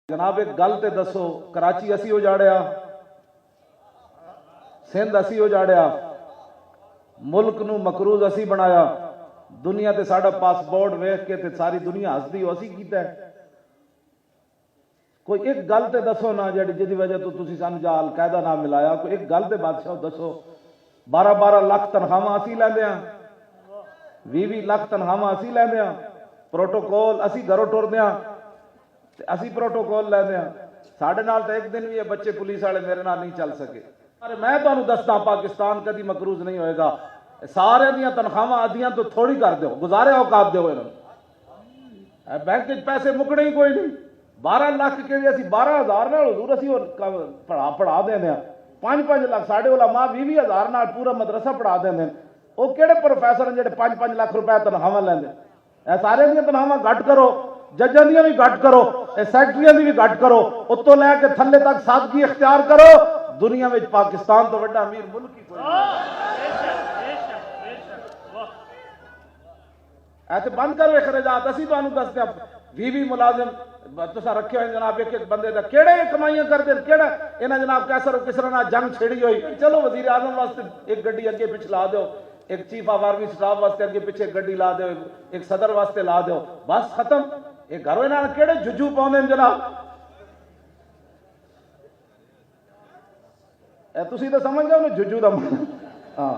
جناب ایک گل تے دسو، کراچی اسی اجاڑیا، سندھ اسی اجاڑیا، ملک نو مقروض اسی بنایا، دنیا تے ساڈا پاسپورٹ ویکھ کے تے ساری دنیا ہسدی ہو اسی کیتا ہے۔ کوئی ایک گل تے دسو نا جدی وجہ تو تسی سانو جا القاعدہ نام ملایا، کوئی ایک گل تے بادشاہ دسو۔ 12 لاکھ تنخواہ اسی لیندے ہاں، 20 لاکھ تنخواہ اسی لیندے ہاں، پروٹوکول اسی گھروں ٹردے ہاں، اسی پروٹوکول لیندے ہاں۔ ساڈے نال تے ایک دن بھی بچے پولیس والے میرے نال نہیں چل سکے۔ میں تمہیں دستا پاکستان کدی مقروض نہیں ہوئے گا۔ سارے دیاں تنخواہ ادیاں تو تھوڑی کر دیو، گزارے اوقات دیو انہوں بینک پیسے مکنے ہی کوئی نہیں۔ 12 لاکھ کے اسی 12,000 نال حضور اسی پڑھا دیں 5 لاکھ ساڈے علماء 20,000 نال پورا مدرسہ پڑھا دیں۔ وہ کہڑے پروفیسر ہیں جڑے 5 لاکھ روپے تنخواہ لیندے؟ اے سارے دیاں تنخواہ گھٹ کرو، ججاں دیاں بھی گھٹ کرو، سیکٹریاں دی بھی گھٹ کرو، اتوں لے کے تھلے تک سادگی اختیار کرو۔ دنیا میں پاکستان تو بڑا امیر ملک ہی کوئی ایسے بند کرو اخراجات۔ اسی تمہیں دستے ہیں 20 ملازم تسا رکھے ہوئے جناب ایک بندے دا کیڑے کمائیاں کرتے ہیں، کیڑا انہاں جناب کیسر و کسرا نال جنگ چھڑی ہوئی۔ چلو وزیر اعظم واسطے ایک گڈی اگے پیچھے لا دیو، ایک چیف آف آرمی سٹاف واسطے اگے پیچھے ایک گڈی لا دیو، ایک صدر واسطے لا دیو، بس ختم۔ یہ گھروں انہاں کیڑے ججو پاؤندے جناب؟ تسی تو سمجھ گئے انہوں ججو دا ہاں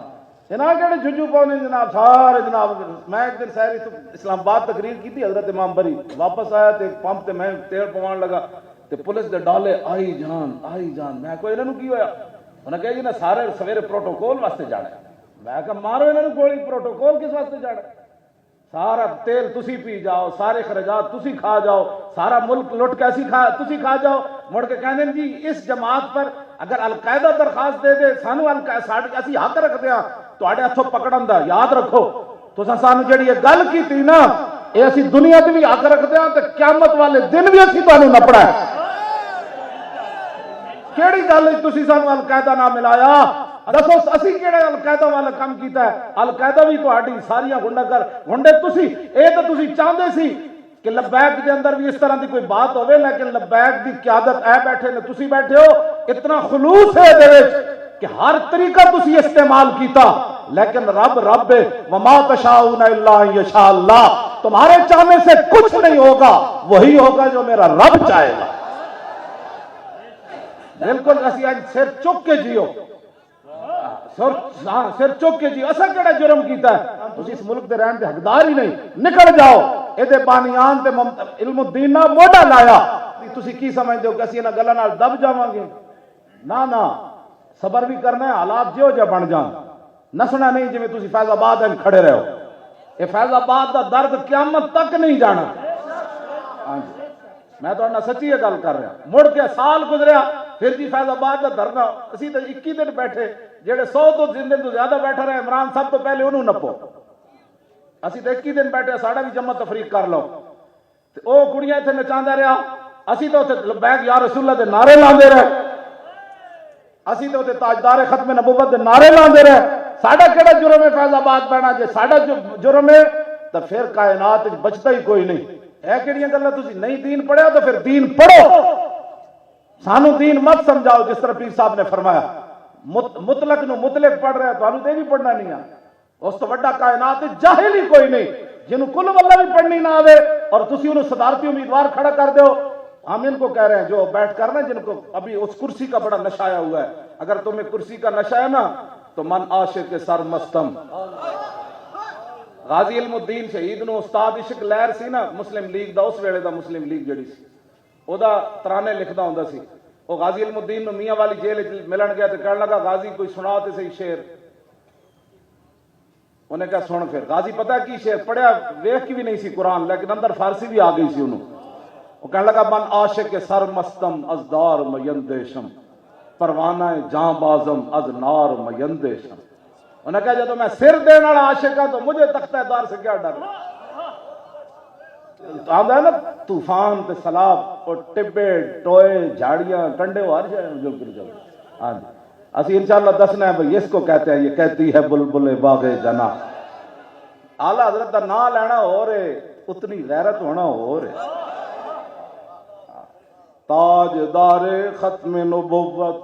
انہاں کیڑے ججو پاؤندے جناب سارے جناب۔ میں ایک دن سہری تو اسلام آباد تقریر کی تھی حضرت امام بری، واپس آیا تے پمپ تے میں تیل پوان لگا تے پولیس دے ڈالے آئی جان۔ میں کوئی انہوں کی ہویا؟ انہوں نے کہا جی نا سارے سویرے پروٹوکول واسطے جانا ہے۔ میں کہا مارو انہوں نے گولی، پروٹوکول کس واسطے جانا ہے؟ سارا تیل تسی پی جاؤ، سارے خرجات تسی کھا جاؤ، سارا ملک لٹ کے تسی کھا جاؤ۔ مڑ کے کہنے جی اس جماعت پر اگر القاعدہ درخواست دے دے سانو اسی حق رکھتے ہیں تواڈے ہتھوں پکڑن دا۔ یاد رکھو تساں سانو جڑی یہ گل کیتی نا، یہ اسی دنیا تے بھی حق رکھتے ہیں تے قیامت والے دن بھی اسی تانوں نپڑا ہے۔ کیڑی گل تسی سانو القاعدہ نہ ملایا؟ دسو اسی کیڑے القاعدہ والا کام کیتا ہے؟ القاعدہ بھی تہاڈی ساریاں گنڈے تسی اے تے تسی چاہندے سی کہ لبیک کے اندر بھی اس طرح دی کوئی بات ہوئے، لیکن لبیک دی قیادت اے بیٹھے نے، تسی بیٹھے ہو اتنا خلوص ہے دے وچ کہ ہر طریقہ تسی استعمال کیتا، لیکن رب وما تشاؤون الا ان یشاء اللہ، تمہارے چاہنے سے کچھ نہیں ہوگا، وہی ہوگا جو میرا رب چاہے گا۔ بالکل اسی آج سر چک کے جیو، سر چک کے جیو۔ اسا کیڑا جرم کیتا ہے؟ تسی اس ملک دے رہن دے حقدار ہی نہیں، نکل جاؤ۔ اے دے بانیان تے علم الدین نہ موڈا لایا، تسی کی سمجھتے ہو کہ اسی انہاں گلاں نال دب جاواں گے؟ نہ صبر بھی کرنا ہے، حالات جو جا بن جان، نسنا نہیں جویں تسی فیض آباد کھڑے رہو۔ اے فیض آباد دا درد قیامت تک نہیں جانا۔ میں تو سچی گل کر رہا، مڑ کے سال گزریا پھر جی فیض آباد دا دھرنا اسی تو 21 دن بیٹھے، جڑے 100 دن تو زیادہ بیٹھا رہے عمران سب تو پہلے انہوں نپو۔ اسی تو 21 دن بیٹھے، ساڑا بھی جمع تفریق کر لو، او کڑیاں اتنے نچاندے رہا، اسی تو لبیک یا رسول اللہ دے نعرے لاندے رہے، اسی تو تاجدار ختم نبوت دے نعرے لاندے رہے۔ ساڑا کیڑا جرم ہے فیض آباد بہنا؟ جے ساڑا جرم ہے تو پھر کائنات بچتا ہی کوئی نہیں ہے۔ کیڑیاں گلاں تسی نہیں دین پڑھیا تو پھر دین پڑھو، سانو دین مت سمجھاؤ۔ جس طرح پیر صاحب نے فرمایا مطلق نو مطلق پڑھ رہا ہے، تو تے بھی پڑھنا نہیں ہے۔ اس تو بڑا کائنات جاہل ہی کوئی نہیں جنہوں کل واللہ بھی پڑھنی نہ آوے، اور تسی انہوں صدارتی امیدوار کھڑا کر دو۔ ہم ان کو کہہ رہے ہیں جو بیٹھ کر نا، جن کو ابھی اس کرسی کا بڑا نشہ آیا ہوا ہے، اگر تمہیں کرسی کا نشہ ہے نا تو من عاشق سر مستم۔ غازی علم الدین شہید نو استاد عشق لہر سی نا، مسلم لیگ دا، اس ویلے دا مسلم لیگ جڑی سی، او دا ترانے لکھدا ہوندا سی۔ وہ غازی علم الدین نو میاں والی جیل ملن گیا تو کہنے لگا غازی کوئی سنا تے صحیح شعر۔ انہیں کہا سن۔ پھر غازی پتہ کی شعر پڑھیا، ویکھ کی بھی نہیں سی قرآن، لیکن اندر فارسی بھی آ گئی سی انہوں۔ وہ کہنے لگا من عاشق سر مستم از دار میندیشم، پروانہ جاں بازم از نار میندیشم۔ انہوں نے کہا جب میں سر دینے والا عاشق ہوں تو مجھے تختہ دار سے کیا ڈر؟ آدھا ہے نا طوفان تے سیلاب اور ٹبے ٹوئے جھاڑیاں کنڈے ہر جائے جو کر جاؤ۔ ہاں جی اسی انشاءاللہ دسنا ہے بھئی اس کو کہتے ہیں، یہ کہتی ہے بلبل باغ جنا۔ اعلیٰ حضرت دا نام لینا ہو رہے، اتنی غیرت ہونا ہو رہے۔ تاجدار ختم نبوت